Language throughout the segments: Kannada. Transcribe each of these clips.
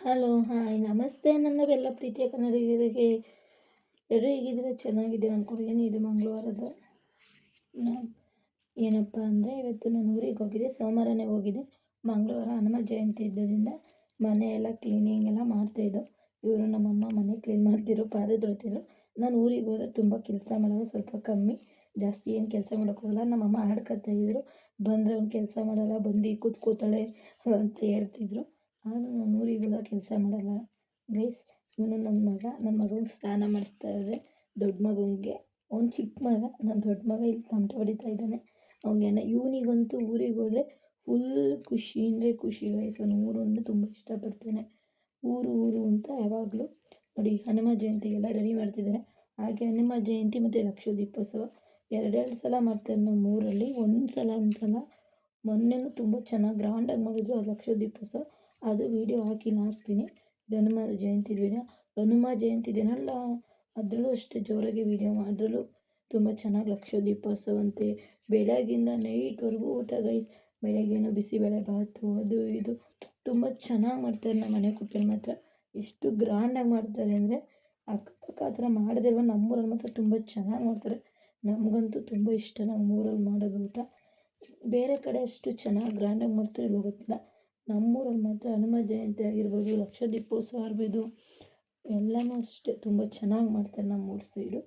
ಹಲೋ, ಹಾಯ್, ನಮಸ್ತೆ ನನ್ನವೆಲ್ಲ ಪ್ರೀತಿಯ ಕನ್ನಡಿಗರಿಗೆ. ಎಲ್ಲರೂ ಹೇಗಿದ್ದೀರಾ? ಚೆನ್ನಾಗಿದ್ದೀರಾ ಅಂದ್ಕೊಂಡಿದ್ದೀನಿ. ಇದು ಮಂಗಳವಾರದ ಏನಪ್ಪ ಅಂದರೆ ಇವತ್ತು ನಾನು ಊರಿಗೆ ಹೋಗಿದ್ದೆ. ಸೋಮವಾರನೇ ಹೋಗಿದ್ದೆ. ಮಂಗಳವಾರ ಹನುಮ ಜಯಂತಿ ಇದ್ದರಿಂದ ಮನೆಯೆಲ್ಲ ಕ್ಲೀನಿಂಗ್ ಎಲ್ಲ ಮಾಡ್ತಾಯಿದ್ದು. ಇವರು ನಮ್ಮಮ್ಮ ಮನೆ ಕ್ಲೀನ್ ಮಾಡ್ತಿದ್ರು, ಪಾತ್ರೆ ತೊಳಿತಿದ್ರು. ನಾನು ಊರಿಗೆ ಹೋದರೆ ತುಂಬ ಕೆಲಸ ಮಾಡೋದು ಸ್ವಲ್ಪ ಕಮ್ಮಿ, ಜಾಸ್ತಿ ಏನು ಕೆಲಸ ಮಾಡೋಕ್ಕೋಗಲ್ಲ. ನಮ್ಮಮ್ಮ ಆಡ್ಕೊತಾಯಿದ್ರು, ಬಂದರೆ ಅವ್ನು ಕೆಲಸ ಮಾಡಲ್ಲ, ಬಂದು ಕೂತ್ಕೋತಾಳೆ ಅಂತ ಹೇಳ್ತಿದ್ರು. ಆದರೂ ನಾನು ಊರಿಗೆ ಹೋದಾಗ ಕೆಲಸ ಮಾಡಲ್ಲ ಗೈಸ್. ಇವನು ನನ್ನ ಮಗನಿಗೆ ಸ್ನಾನ ಮಾಡಿಸ್ತಾ ಇದ್ದಾರೆ. ದೊಡ್ಡ ಮಗನಿಗೆ, ಅವ್ನು ಚಿಕ್ಕ ಮಗ, ನನ್ನ ದೊಡ್ಡ ಮಗ ಇಲ್ಲಿ ತಮಟೆ ಹೊಡಿತಾ ಇದ್ದಾನೆ. ಅವನಿಗೆ ಇವನಿಗಂತೂ ಊರಿಗೆ ಹೋದರೆ ಫುಲ್ ಖುಷಿ ಅಂದರೆ ಖುಷಿ ಗೈಸ್. ಅವನು ಊರು ಅಂದರೆ ತುಂಬ ಇಷ್ಟಪಡ್ತಾನೆ. ಊರು ಊರು ಅಂತ ಯಾವಾಗಲೂ. ನೋಡಿ, ಹನುಮ ಜಯಂತಿಗೆಲ್ಲ ರೆಡಿ ಮಾಡ್ತಿದ್ದಾರೆ. ಹಾಗೆ ಹನುಮ ಜಯಂತಿ ಮತ್ತು ಲಕ್ಷ ದೀಪೋತ್ಸವ ಎರಡೆರಡು ಸಲ ಮಾಡ್ತಾರೆ ನಮ್ಮ ಊರಲ್ಲಿ. ಒಂದು ಸಲ ಅಂತಲ್ಲ, ಮೊನ್ನೆನೂ ತುಂಬ ಚೆನ್ನಾಗಿ ಗ್ರ್ಯಾಂಡಾಗಿ ಮಾಡಿದ್ರು ಅದು ಲಕ್ಷ ದೀಪೋತ್ಸವ. ಅದು ವೀಡಿಯೋ ಹಾಕ್ತೀನಿ. ಇದು ಹನುಮ ಜಯಂತಿ ವೀಡಿಯೋ. ಹನುಮ ಜಯಂತಿ ದಿನ ಅಲ್ಲ, ಅದರಲ್ಲೂ ಅಷ್ಟೇ ಜೋರಾಗಿ ವೀಡಿಯೋ, ಅದರಲ್ಲೂ ತುಂಬ ಚೆನ್ನಾಗಿ ಲಕ್ಷ ದೀಪೋತ್ಸವ ಅಂತೆ. ಬೆಳಗ್ಗಿಂದ ನೈಟ್ವರೆಗೂ ಊಟ ಗೈಸ್. ಬೆಳಗ್ಗೆನೂ ಬಿಸಿಬೇಳೆ ಬಾತು, ಅದು ಇದು ತುಂಬ ಚೆನ್ನಾಗಿ ಮಾಡ್ತಾರೆ ನಮ್ಮ ಮನೆ ಕುಪ್ಪಲ್ಲಿ ಮಾತ್ರ. ಎಷ್ಟು ಗ್ರ್ಯಾಂಡಾಗಿ ಮಾಡ್ತಾರೆ ಅಂದರೆ ಅಕ್ಕಪಕ್ಕ ಆ ಥರ ಮಾಡದಿಲ್ವ. ನಮ್ಮೂರಲ್ಲಿ ಮಾತ್ರ ತುಂಬ ಚೆನ್ನಾಗಿ ಮಾಡ್ತಾರೆ. ನಮಗಂತೂ ತುಂಬ ಇಷ್ಟ ನಮ್ಮೂರಲ್ಲಿ ಮಾಡೋದು ಊಟ. ಬೇರೆ ಕಡೆ ಅಷ್ಟು ಚೆನ್ನಾಗಿ ಗ್ರ್ಯಾಂಡಾಗಿ ಮಾಡ್ತಾರೆ ಇಲ್ವೋ ಗೊತ್ತಿಲ್ಲ. ನಮ್ಮೂರಲ್ಲಿ ಮಾತ್ರ ಹನುಮ ಜಯಂತಿ ಆಗಿರ್ಬೋದು, ಲಕ್ಷ ದೀಪೋತ್ಸವ ಇರ್ಬೋದು, ಎಲ್ಲನೂ ಅಷ್ಟೇ ತುಂಬ ಚೆನ್ನಾಗಿ ಮಾಡ್ತಾರೆ ನಮ್ಮೂರ ಸೈಡು.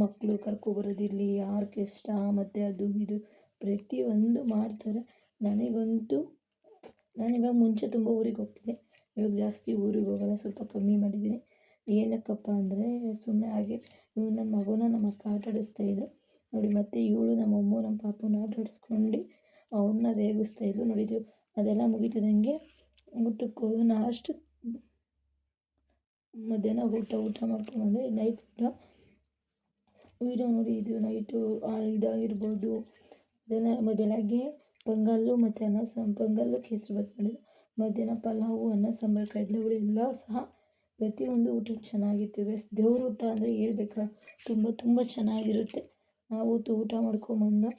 ಮಕ್ಕಳು ಕರ್ಕೊಬರೋದಿರಲಿ, ಆರ್ಕೆಸ್ಟ್ರಾ ಮತ್ತು ಅದು ಇದು ಪ್ರತಿಯೊಂದು ಮಾಡ್ತಾರೆ. ನನಗಂತೂ ನಾನಿವಾಗ ಮುಂಚೆ ತುಂಬ ಊರಿಗೆ ಹೋಗ್ತಿದ್ದೆ, ಇವಾಗ ಜಾಸ್ತಿ ಊರಿಗೆ ಹೋಗೋಲ್ಲ, ಸ್ವಲ್ಪ ಕಮ್ಮಿ ಮಾಡಿದ್ದೀನಿ. ಏನಕ್ಕಪ್ಪ ಅಂದರೆ ಸುಮ್ಮನೆ ಹಾಗೆ ನನ್ನ ಮಗುನ ನಮ್ಮ ಅಕ್ಕ ಆಟ ಆಡಿಸ್ತಾಯಿದ್ರು ನೋಡಿ. ಮತ್ತು ಇವಳು ನಮ್ಮ ಪಾಪನ ಆಟ ಆಡಿಸ್ಕೊಂಡು ಅವನ್ನ ರೇಗಿಸ್ತಾಯಿದ್ರು ನೋಡಿದ್ದೀವಿ. ಅದೆಲ್ಲ ಮುಗಿತಿದ್ದಂಗೆ ಊಟಕ್ಕೆ ಹೋಗಿ ಅಷ್ಟು ಮಧ್ಯಾಹ್ನ ಊಟ ಮಾಡ್ಕೊಂಡ್ಬಂದೆ. ನೈಟ್ ಊಟ ವೀಡಿಯೋ ನೋಡಿ. ಇದು ನೈಟು ಇದಾಗಿರ್ಬೋದು. ಅದನ್ನು ಬೆಳಗ್ಗೆ ಪೊಂಗಲ್ಲು ಮತ್ತು ಪೊಂಗಲ್ಲು ಕೇಸರಿಬಾತ್ ಮಾಡಿದ್ರು. ಮಧ್ಯಾಹ್ನ ಪಲಾವು, ಅನ್ನ ಸಾಂಬಾರು, ಕಡಲೆಬೇಳೆ ಎಲ್ಲ ಸಹ ಪ್ರತಿಯೊಂದು ಊಟ ಚೆನ್ನಾಗಿತ್ತು ಗೈಸ್. ದೇವ್ರ ಊಟ ಅಂದರೆ ಹೇಳ್ಬೇಕಾ, ತುಂಬ ತುಂಬ ಚೆನ್ನಾಗಿರುತ್ತೆ. ನಾವು ಊಟ ಮಾಡ್ಕೊಂಬಂದು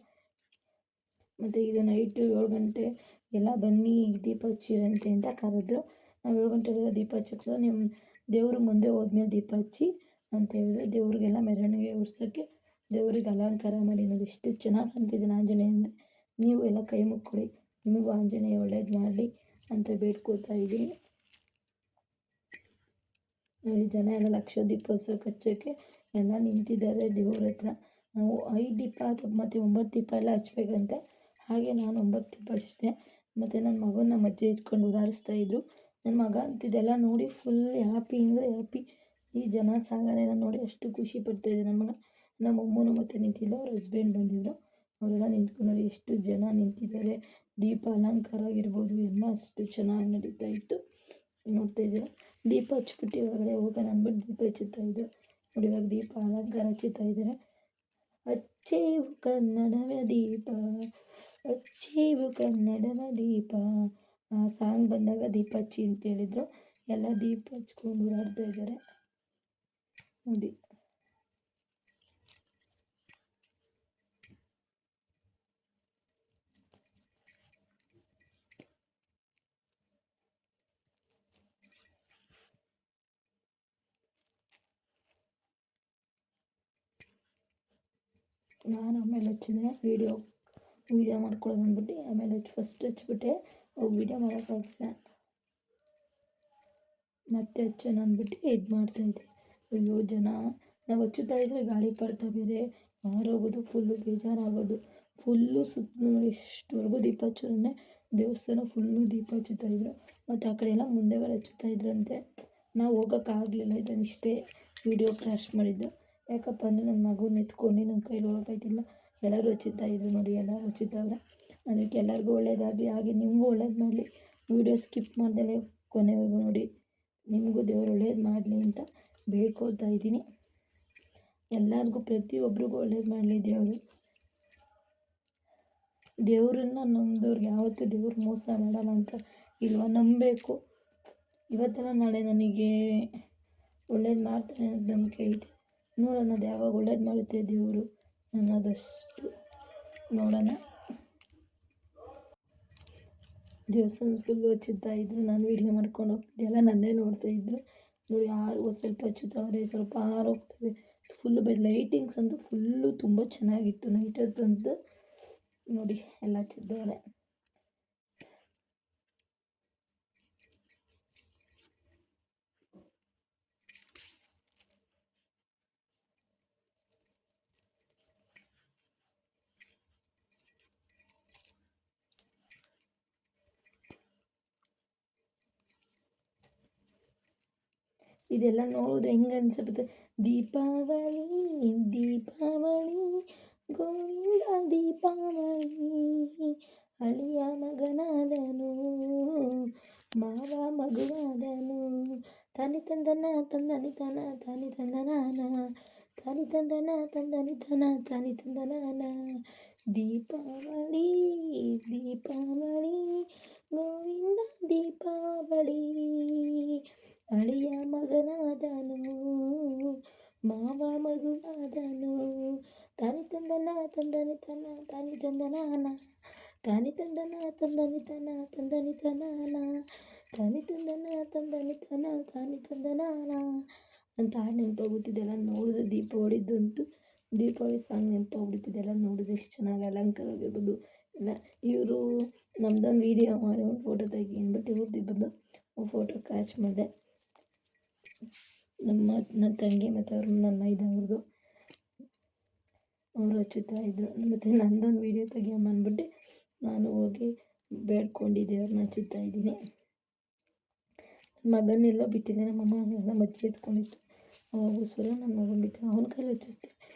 ಮತ್ತು ಈಗ ನೈಟು 7 ಗಂಟೆ ಎಲ್ಲ ಬನ್ನಿ ದೀಪ ಹಚ್ಚಿರಂತೆ ಅಂತ ಕರೆದ್ರು. ನಾವು 7 ಗಂಟೆಗೆಲ್ಲ ದೀಪ ಹಚ್ಚೋದು, ನಿಮ್ಮ ದೇವರು ಮುಂದೆ ಹೋದ್ಮೇಲೆ ದೀಪ ಹಚ್ಚಿ ಅಂತ ಹೇಳಿದ್ರೆ, ದೇವ್ರಿಗೆಲ್ಲ ಮೆರವಣಿಗೆ ಓಡಿಸೋಕ್ಕೆ ದೇವ್ರಿಗೆ ಅಲಂಕಾರ ಮಾಡಿ ನೋಡಿ ಎಷ್ಟು ಚೆನ್ನಾಗಿ ಕಾಣ್ತಿದ್ದಾನೆ ಆಂಜನೇಯ ಅಂದರೆ. ನೀವು ಎಲ್ಲ ಕೈ ಮುಕ್ಕೊಡಿ, ನಿಮಗೂ ಆಂಜನೇಯ ಒಳ್ಳೇದು ಮಾಡಲಿ ಅಂತ ಬೇಡ್ಕೋತಾ ಇದ್ದೀನಿ ನೋಡಿ. ಜನ ಎಲ್ಲ ಲಕ್ಷ ದೀಪೋತ್ಸವಕ್ಕೆ ಹಚ್ಚೋಕ್ಕೆ ಎಲ್ಲ ನಿಂತಿದ್ದಾರೆ ದೇವ್ರ ಹತ್ರ. ನಾವು 5 ದೀಪ ಮತ್ತು 9 ದೀಪ ಎಲ್ಲ ಹಚ್ಬೇಕಂತೆ. ಹಾಗೆ ನಾನು 9 ದೀಪ ಹಚ್ಚಿದೆ. ಮತ್ತು ನನ್ನ ಮಗನ ನಮ್ಮ ಅಜ್ಜಿ ಇಟ್ಕೊಂಡು ಓಡಾಡಿಸ್ತಾಯಿದ್ರು. ನನ್ನ ಮಗ ಅಂತಿದ್ದೆಲ್ಲ ನೋಡಿ ಫುಲ್ ಹ್ಯಾಪಿ ಅಂದರೆ ಹ್ಯಾಪಿ. ಈ ಜನ ಸಾಗಣೆನ ನೋಡಿ ಅಷ್ಟು ಖುಷಿ ಪಡ್ತಾಯಿದ್ದೆ ನನ್ನ ಮಗ. ನಮ್ಮ ಅಮ್ಮನೂ ಮತ್ತು ನಿಂತಿಲ್ಲ, ಅವ್ರ ಹಸ್ಬೆಂಡ್ ಬಂದಿದ್ದರು, ಅವರೆಲ್ಲ ನಿಂತ್ಕೊಂಡು ನೋಡಿ ಎಷ್ಟು ಜನ ನಿಂತಿದ್ದಾರೆ. ದೀಪ ಅಲಂಕಾರ ಆಗಿರ್ಬೋದು ಎಲ್ಲ ಅಷ್ಟು ಚೆನ್ನಾಗಿ ನಡೀತಾ ಇತ್ತು. ನೋಡ್ತಾಯಿದ್ದೀರ, ದೀಪ ಹಚ್ಬಿಟ್ಟು ಹೊರಗಡೆ ಹೋಗೋಣ ಅಂದ್ಬಿಟ್ಟು ದೀಪ ಹಚ್ಚುತ್ತಾಯಿದ್ರು ನೋಡಿ. ಇವಾಗ ದೀಪ ಅಲಂಕಾರ ಹಚ್ಚುತ್ತಾಯಿದ್ದಾರೆ. ಹಚ್ಚೇವು ಕನ್ನಡವ ದೀಪ, ಹಚ್ಚೇವು ಕನ್ನಡವ ದೀಪ, ಆ ಸಾಂಗ್ ಬಂದಾಗ ದೀಪ ಹಚ್ಚಿ ಅಂತ ಹೇಳಿದರು. ಎಲ್ಲ ದೀಪ ಹಚ್ಕೊಂಡು ಓಡಾಡ್ತಾ ಇದ್ದಾರೆ ನೋಡಿ. ನಾನು ಆಮೇಲೆ ಹಚ್ಚಿದ್ರೆ ವೀಡಿಯೋ ಮಾಡ್ಕೊಳ್ಳೋದು ಅಂದ್ಬಿಟ್ಟು ಆಮೇಲೆ ಫಸ್ಟ್ ಹಚ್ಬಿಟ್ಟೆ. ಹೋಗಿ ವೀಡಿಯೋ ಮಾಡೋಕ್ಕಾಗಿಲ್ಲ, ಮತ್ತೆ ಹಚ್ಚೋಣ ಅಂದ್ಬಿಟ್ಟು ಇದು ಮಾಡ್ತಾಯಿದ್ದೆ. ಅಯ್ಯೋ ಜನ, ನಾವು ಹಚ್ಚುತ್ತಾಯಿದ್ರೆ ಗಾಳಿಪಟ ಬೇರೆ ಆರೋಗೋದು, ಫುಲ್ಲು ಬೇಜಾರಾಗೋದು. ಫುಲ್ಲು ಸುತ್ತಲೂ ಇಷ್ಟುವರೆಗೂ ದೀಪ ಹಚ್ಚೋದನ್ನೇ ದೇವಸ್ಥಾನ ಫುಲ್ಲು ದೀಪ ಹಚ್ಚುತ್ತಾಯಿದ್ರು. ಮತ್ತು ಆ ಕಡೆ ಎಲ್ಲ ಮುಂದೆಗಳು ಹಚ್ಚುತ್ತಾಯಿದ್ರಂತೆ. ನಾವು ಹೋಗೋಕ್ಕಾಗಲಿಲ್ಲ, ಇದನ್ನಿಷ್ಟೇ ವೀಡಿಯೋ ಕ್ರಾಶ್ ಮಾಡಿದ್ದು. ಯಾಕಪ್ಪ ಅಂದರೆ ನನ್ನ ಮಗುನ ಎತ್ಕೊಂಡು ನನ್ನ ಕೈಲಿ ಹೋಗೋಕ್ಕಾಯ್ತಿಲ್ಲ. ಎಲ್ಲರೂ ಹಚ್ಚುತ್ತಾಯಿದ್ರು ನೋಡಿ, ಎಲ್ಲರೂ ಹಚ್ಚುತ್ತವ್ರೆ. ಅದಕ್ಕೆ ಎಲ್ಲರಿಗೂ ಒಳ್ಳೇದಾಗಲಿ, ಹಾಗೆ ನಿಮಗೂ ಒಳ್ಳೇದು ಮಾಡಲಿ. ವೀಡಿಯೋ ಸ್ಕಿಪ್ ಮಾಡ್ದಲೇ ಕೊನೆವರೆಗೂ ನೋಡಿ, ನಿಮಗೂ ದೇವರು ಒಳ್ಳೇದು ಮಾಡಲಿ ಅಂತ ಬೇಡ್ಕೊಳ್ತಾ ಇದ್ದೀನಿ. ಎಲ್ಲರಿಗೂ ಪ್ರತಿಯೊಬ್ಬರಿಗೂ ಒಳ್ಳೇದು ಮಾಡಲಿ ದೇವರು. ದೇವರನ್ನ ನಂಬಿದವ್ರಿಗೆ ಯಾವತ್ತೂ ದೇವ್ರು ಮೋಸ ಮಾಡಲ್ಲ ಅಂತ ಇಲ್ವ, ನಂಬಬೇಕು. ಇವತ್ತೆಲ್ಲ ನಾಳೆ ನನಗೆ ಒಳ್ಳೇದು ಮಾಡ್ತಾನೆ ಅನ್ನೋದು ನಂಬಿಕೆ ಐತೆ. ನೋಡೋಣ ಅದು ಯಾವಾಗ ಒಳ್ಳೇದು ಮಾಡುತ್ತೆ ದೇವರು ಅನ್ನೋದಷ್ಟು ನೋಡೋಣ. ದೇವಸ್ಥಾನ ಫುಲ್ಲು ಹಚ್ಚುತ್ತಾ ಇದ್ರು. ನಾನು ವೀಡಿಯೋ ಮಾಡ್ಕೊಂಡು ಹೋಗ್ತಿದ್ದೆ, ಎಲ್ಲ ನನ್ನೇ ನೋಡ್ತಾಯಿದ್ರು. ನೋಡಿ ಯಾರು ಸ್ವಲ್ಪ ಹಚ್ಚುತ್ತವ್ರೆ, ಸ್ವಲ್ಪ ಹೋಗ್ತವೆ. ಫುಲ್ಲು ಲೈಟಿಂಗ್ಸ್ ಅಂತೂ ಫುಲ್ಲು ತುಂಬ ಚೆನ್ನಾಗಿತ್ತು ನೈಟ್ ಹೊತ್ತಂತೂ. ನೋಡಿ ಎಲ್ಲ ಹಚ್ಚಿದ್ದವ್ರೆ. ಇದೆಲ್ಲ ನೋಡಿದ್ರೆ ಹೆಂಗೆ ಅನ್ಸುತ್ತೆ, ದೀಪಾವಳಿ ದೀಪಾವಳಿ ಗೋವಿಂದ ದೀಪಾವಳಿ, ಅಳಿಯ ಮಗನಾದನು ಮಾವ ಮಗುವಾದನು, ತಾನಿ ತಂದನ ತಂದನಿ ತನ ತಾನಿ ತಂದನಾನ, ತಾನಿ ತಂದನ ತಂದನಿ ತನ ತಾನಿ ತಂದನಾನ. ದೀಪಾವಳಿ ದೀಪಾವಳಿ ಗೋವಿಂದ ದೀಪಾವಳಿ, ಅಳಿಯ ಮಗನಾದನು ಮಾವ ಮಗುವಾದನು, ತಾನಿ ತಂದನ ತಂದನಿ ತನ ತಾನಿ ತಂದನಾನ, ತಾನಿ ತಂದನ ತಂದನಿ ತನ ತಂದನಿ ತನಾನ, ತಾನಿ ತಂದನ ತಂದನಿ ತನ ತಾನಿ ತಂದನಾನ ಅಂತ ಹಾಡು ನೆನಪಾಗ್ಬಿಟ್ಟಿದ್ದೆಲ್ಲ ನೋಡಿದ್ರೆ. ದೀಪಾವಳಿ ಸಾಂಗ್ ನೆನಪಾಗ್ಬಿಡ್ತಿದ್ದೆಲ್ಲ ನೋಡಿದ್ರೆ. ಎಷ್ಟು ಚೆನ್ನಾಗಿ ಅಲಂಕಾರ ಆಗಿರ್ಬೋದು ಎಲ್ಲ. ಇವರು ನಮ್ದೊಂದು ವೀಡಿಯೋ ಮಾಡಿ ಒಂದು ಫೋಟೋ ತೆಗಿ ಅಂದ್ಬಿಟ್ಟು ಇವ್ರದ್ದು ಬಂದು ಫೋಟೋ ಕ್ಯಾಚ್ ಮಾಡಿದೆ. ನನ್ನ ತಂಗಿ ಮತ್ತು ನನ್ನ ಮೈದವ್ರದ್ದು ಅವರು ಹಚ್ಚುತ್ತಾ ಇದ್ದರು. ಮತ್ತು ನನ್ನದೊಂದು ವೀಡಿಯೋ ತೆಗಿಯಮ್ಮ ಅಂದ್ಬಿಟ್ಟು ನಾನು ಹೋಗಿ ಬೇಡ್ಕೊಂಡಿದ್ದೆ, ಅವ್ರನ್ನ ಹಚ್ಚುತ್ತಾ ಇದ್ದೀನಿ. ಮಗನೆಲ್ಲೋ ಬಿಟ್ಟಿದ್ದೆ, ನಮ್ಮ ಅಜ್ಜಿ ಎತ್ಕೊಂಡಿತ್ತು. ಅವಾಗೋಸ್ಕರ ನನ್ನ ಮಗನ ಬಿಟ್ಟು ಅವನ ಕೈಲಿ ಹಚ್ಚಿಸ್ದೆ.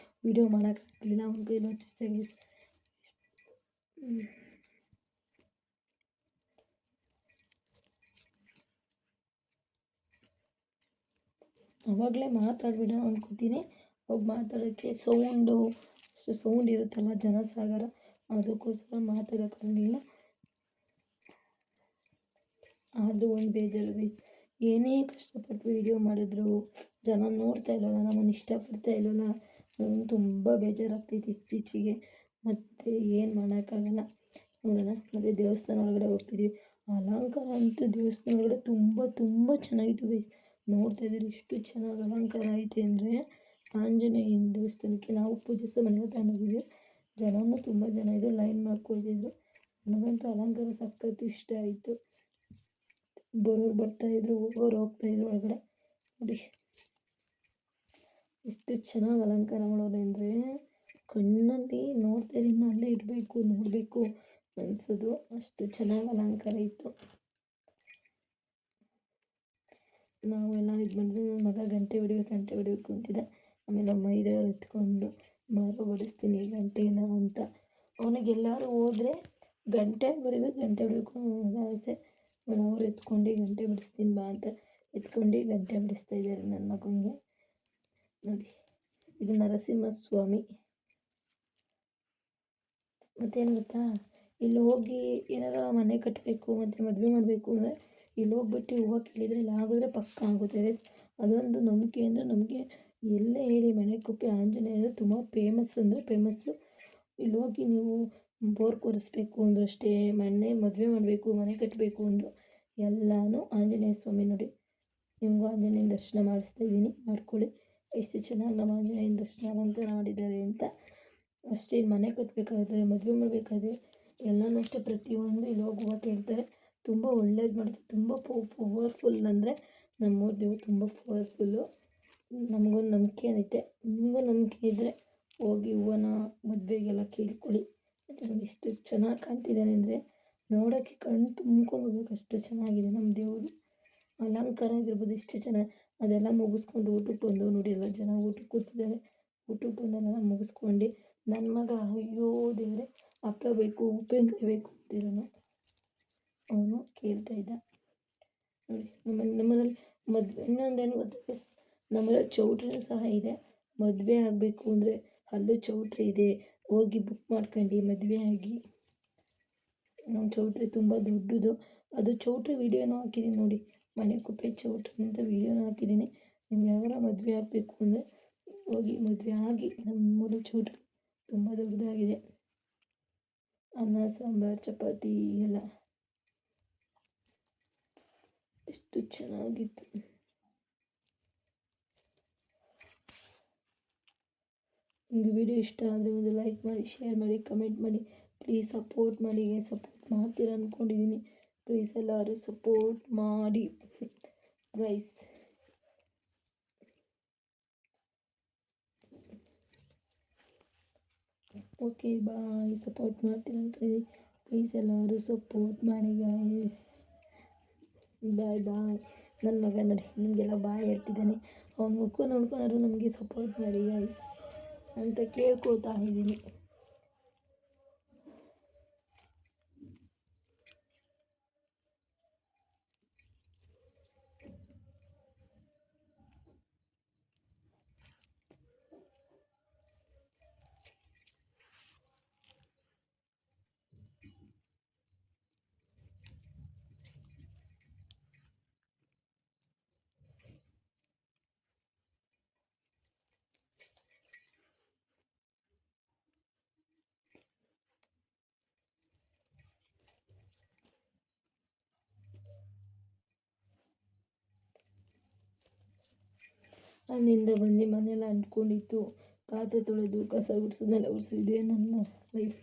ವೀಡಿಯೋ ಮಾಡೋಕ್ಕಾಗಲಿಲ್ಲ, ಅವನ ಕೈಲಿ ಹಚ್ಚಿಸ್ದೆ. ಆವಾಗಲೇ ಮಾತಾಡ್ಬಿಡ ಅಂದ್ಕೊತೀನಿ. ಅವಾಗ ಮಾತಾಡೋಕ್ಕೆ ಅಷ್ಟು ಸೌಂಡ್ ಇರುತ್ತಲ್ಲ, ಜನಸಾಗರ, ಅದಕ್ಕೋಸ್ಕರ ಮಾತಾಡೋಕ್ಕಾಗಲಿಲ್ಲ. ಆದರೂ ಒಂದು ಬೇಜಾರು ಗೈಸ್. ಏನೇ ಕಷ್ಟಪಟ್ಟು ವೀಡಿಯೋ ಮಾಡಿದ್ರು ಜನ ನೋಡ್ತಾ ಇಲ್ವಲ್ಲ, ನಮ್ಮನ್ನು ಇಷ್ಟಪಡ್ತಾ ಇಲ್ವಲ್ಲ, ಅದೊಂದು ತುಂಬ ಬೇಜಾರಾಗ್ತೈತಿ ಇತ್ತೀಚೆಗೆ. ಮತ್ತು ಏನು ಮಾಡೋಕ್ಕಾಗಲ್ಲ, ನೋಡೋಣ. ಮತ್ತು ದೇವಸ್ಥಾನ ಒಳಗಡೆ ಹೋಗ್ತಿದ್ವಿ. ಅಲಂಕಾರ ಅಂತೂ ದೇವಸ್ಥಾನ ಒಳಗಡೆ ತುಂಬ ಚೆನ್ನಾಗಿತ್ತು ಗೈಸ್. ನೋಡ್ತಾ ಇದ್ದೀರಿ ಎಷ್ಟು ಚೆನ್ನಾಗಿ ಅಲಂಕಾರ ಐತೆ ಅಂದರೆ. ಆಂಜನೇಯನ ದೇವಸ್ಥಾನಕ್ಕೆ ನಾವು ಪೂಜಿಸೋ ಮನೆಗೆ ತಗೊಂಡೋಗಿದ್ವಿ. ಜನನೂ ತುಂಬ ಜನ ಇದ್ದರು, ಲೈನ್ ಮಾಡ್ಕೊಳ್ತಿದ್ರು. ನನಗಂತೂ ಅಲಂಕಾರ ಸಖತ್ತು ಇಷ್ಟ ಆಯಿತು. ಬರೋರು ಬರ್ತಾಯಿದ್ರು, ಹೋಗೋರು ಹೋಗ್ತಾಯಿದ್ರು ಒಳಗಡೆ. ನೋಡಿ ಎಷ್ಟು ಚೆನ್ನಾಗಿ ಅಲಂಕಾರ ಮಾಡೋರು ಅಂದರೆ ಕಣ್ಣಲ್ಲಿ ನೋಡ್ತಾ ಇದ್ದೀನಿ, ಅಲ್ಲೇ ನೋಡಬೇಕು ಅನಿಸೋದು, ಅಷ್ಟು ಚೆನ್ನಾಗಿ ಅಲಂಕಾರ ಇತ್ತು. ನಾವೆಲ್ಲ ಇದು ಮಾಡಿದ್ರೆ ನನ್ನ ಮಗ ಗಂಟೆ ಹೊಡಿಬೇಕು ಅಂತಿದ್ದ. ಆಮೇಲೆ ನಮ್ಮ ಮೈದವ್ರು ಎತ್ಕೊಂಡು ಮಾರು ಬಡಿಸ್ತೀನಿ ಗಂಟೆನ ಅಂತ. ಅವನಿಗೆಲ್ಲರೂ ಹೋದರೆ ಗಂಟೆ ಹೊಡಿಬೇಕು ಅನ್ನೋದು ಆಸೆ. ಅವ್ರು ಎತ್ಕೊಂಡು ಗಂಟೆ ಬಿಡಿಸ್ತೀನಿ ಬಾ ಅಂತ ಎತ್ಕೊಂಡು ಗಂಟೆ ಬಿಡಿಸ್ತಾ ಇದ್ದಾರೆ ನನ್ನ ಮಗನಿಗೆ. ನೋಡಿ ಇದು ನರಸಿಂಹಸ್ವಾಮಿ. ಮತ್ತೇನು ಗೊತ್ತಾ, ಇಲ್ಲಿ ಹೋಗಿ ಏನಾರ ಮನೆ ಕಟ್ಟಬೇಕು ಮತ್ತು ಮದುವೆ ಮಾಡಬೇಕು ಅಂದರೆ ಇಲ್ಲಿ ಹೋಗ್ಬಿಟ್ಟು ಹೂವು ಕೇಳಿದರೆ ಇಲ್ಲಿ ಆಗಿದ್ರೆ ಪಕ್ಕ ಆಗುತ್ತೆ. ಅದೊಂದು ನಂಬಿಕೆ ಅಂದರೆ ನಮಗೆ ಎಲ್ಲೇ ಹೇಳಿ ಮನೆಕುಪ್ಪೆ ಆಂಜನೇಯ ತುಂಬ ಫೇಮಸ್ಸು. ಇಲ್ಲಿ ಹೋಗಿ ನೀವು ಬೋರ್ ಕೊರೆಸ್ಬೇಕು ಅಂದರೂ ಅಷ್ಟೇ, ಮದುವೆ ಮಾಡಬೇಕು, ಮನೆ ಕಟ್ಟಬೇಕು ಅಂದರು ಎಲ್ಲನೂ ಆಂಜನೇಯ ಸ್ವಾಮಿ. ನೋಡಿ ನಿಮಗೂ ಆಂಜನೇಯನ ದರ್ಶನ ಮಾಡಿಸ್ತಾ ಇದ್ದೀನಿ, ಮಾಡ್ಕೊಳ್ಳಿ. ಎಷ್ಟು ಚೆನ್ನಾಗಿ ನಮ್ಮ ಆಂಜನೇಯನ ದರ್ಶನ ಅಲಂಕಾರ ಮಾಡಿದ್ದಾರೆ ಅಂತ. ಅಷ್ಟೇ, ಮನೆ ಕಟ್ಟಬೇಕಾದ್ರೆ, ಮದುವೆ ಮಾಡಬೇಕಾದ್ರೆ ಎಲ್ಲನೂ ಅಷ್ಟೇ, ಪ್ರತಿಯೊಂದು ಇಲ್ಲಿ ಹೋಗಿ ಹೂವು ಕೇಳ್ತಾರೆ. ತುಂಬ ಒಳ್ಳೇದು ಮಾಡ್ತಾರೆ, ತುಂಬ ಪವರ್ಫುಲ್. ಅಂದರೆ ನಮ್ಮೂರ ದೇವರು ತುಂಬ ಪವರ್ಫುಲ್ಲು. ನಮಗೊಂದು ನಂಬಿಕೆ ಐತೆ, ನಿಮಗೂ ನಂಬಿಕೆ ಇದ್ದರೆ ಹೋಗಿ ಹೂವನ್ನ ಮದುವೆಗೆಲ್ಲ ಕೇಳ್ಕೊಳ್ಳಿ. ಮತ್ತು ನಮ್ಗೆ ಎಷ್ಟು ಚೆನ್ನಾಗಿ ಕಾಣ್ತಿದ್ದಾನೆ ಅಂದರೆ ನೋಡೋಕ್ಕೆ ಕಣ್ಣು ತುಂಬ್ಕೊಂಡ್ಬಿಡ್ಬೇಕು, ಅಷ್ಟು ಚೆನ್ನಾಗಿದೆ ನಮ್ಮ ದೇವರು. ಅಲಂಕಾರ ಆಗಿರ್ಬೋದು ಎಷ್ಟು ಚೆನ್ನಾಗಿ. ಅದೆಲ್ಲ ಮುಗಿಸ್ಕೊಂಡು ಊಟಕ್ಕೆ ಬಂದು ನೋಡಿ, ಎಲ್ಲ ಜನ ಊಟಕ್ಕೆ ಕೂತಿದ್ದಾರೆ. ಊಟಕ್ಕೆ ಬಂದೆಲ್ಲ ಮುಗಿಸ್ಕೊಂಡು ನನ್ನ ಮಗ ಅಯ್ಯೋ ದೇವರೇ ಹಪ್ಪಳ ಬೇಕು, ಉಪ್ಪಿನಕಾಯಿ ಬೇಕು ಅಂತಿರೋನು. ಅವನು ಕೇಳ್ತಾ ಇದ್ದ. ನೋಡಿ ನಮ್ಮನೇಲಿ ಇನ್ನೊಂದೇನು ಗೊತ್ತಾ, ನಮ್ಮಲ್ಲಿ ಚೌಟ್ರಿನೂ ಸಹ ಇದೆ. ಮದುವೆ ಆಗಬೇಕು ಅಂದರೆ ಅಲ್ಲೂ ಚೌಟ್ರಿ ಇದೆ, ಹೋಗಿ ಬುಕ್ ಮಾಡ್ಕೊಂಡು ಮದುವೆ ಆಗಿ. ನಮ್ಮ ಚೌಟ್ರಿ ತುಂಬ ದೊಡ್ಡದು. ಅದು ಚೌಟ್ರಿ ವೀಡಿಯೋನೂ ಹಾಕಿದ್ದೀನಿ ನೋಡಿ, ಮನೆಕುಪ್ಪೆ ಚೌಟ್ರಿ ಅಂತ ವೀಡಿಯೋನೂ ಹಾಕಿದ್ದೀನಿ. ನಿಮ್ಗೆ ಯಾವಾಗ ಮದುವೆ ಆಗಬೇಕು ಅಂದರೆ ಹೋಗಿ ಮದುವೆ ಆಗಿ. ನಮ್ಮೂರಲ್ಲಿ ಚೌಟ್ರಿ ತುಂಬ ದೊಡ್ಡದಾಗಿದೆ. ಅನ್ನ ಸಾಂಬಾರು ಚಪಾತಿ ಎಲ್ಲ ಎಷ್ಟು ಚೆನ್ನಾಗಿತ್ತು. ನಿಮಗೆ ವಿಡಿಯೋ ಇಷ್ಟ ಆದರೆ ಒಂದು ಲೈಕ್ ಮಾಡಿ, ಶೇರ್ ಮಾಡಿ, ಕಮೆಂಟ್ ಮಾಡಿ. ಪ್ಲೀಸ್ ಸಪೋರ್ಟ್ ಮಾಡಿ. ಸಪೋರ್ಟ್ ಮಾಡ್ತೀರ ಅಂದ್ಕೊಂಡಿದ್ದೀನಿ. ಪ್ಲೀಸ್ ಎಲ್ಲರೂ ಸಪೋರ್ಟ್ ಮಾಡಿ ಗೈಸ್. Okay bye. ಸಪೋರ್ಟ್ ಮಾಡ್ತೀರ ಅಂದ್ಕೊಂಡಿದ್ದೀನಿ. ಪ್ಲೀಸ್ ಎಲ್ಲರೂ ಸಪೋರ್ಟ್ ಮಾಡಿ ಗೈಸ್. ಬಾಯ್ ಬಾಯ್. ನನ್ನ ಮಗ ನೋಡಿ ನಿಮಗೆಲ್ಲ ಬಾಯ್ ಹೇಳ್ತಿದ್ದಾನೆ. ಅವ್ನ ಮುಖ ನೋಡ್ಕೊಂಡ್ರು ನಮಗೆ ಸಪೋರ್ಟ್ ಮಾಡಿ ಗೈಸ್ ಅಂತ ಕೇಳ್ಕೊತಾ ಇದ್ದೀನಿ. ಅಲ್ಲಿಂದ ಬಂದು ಮನೆಯೆಲ್ಲ ಅಂಟ್ಕೊಂಡಿತ್ತು. ಪಾತ್ರೆ ತೊಳೆದು ಕಸ ಗುಡಿಸೋದೆಲ್ಲ ಗುಡಿಸಿದೆ. ನನ್ನ ಲೈಫ್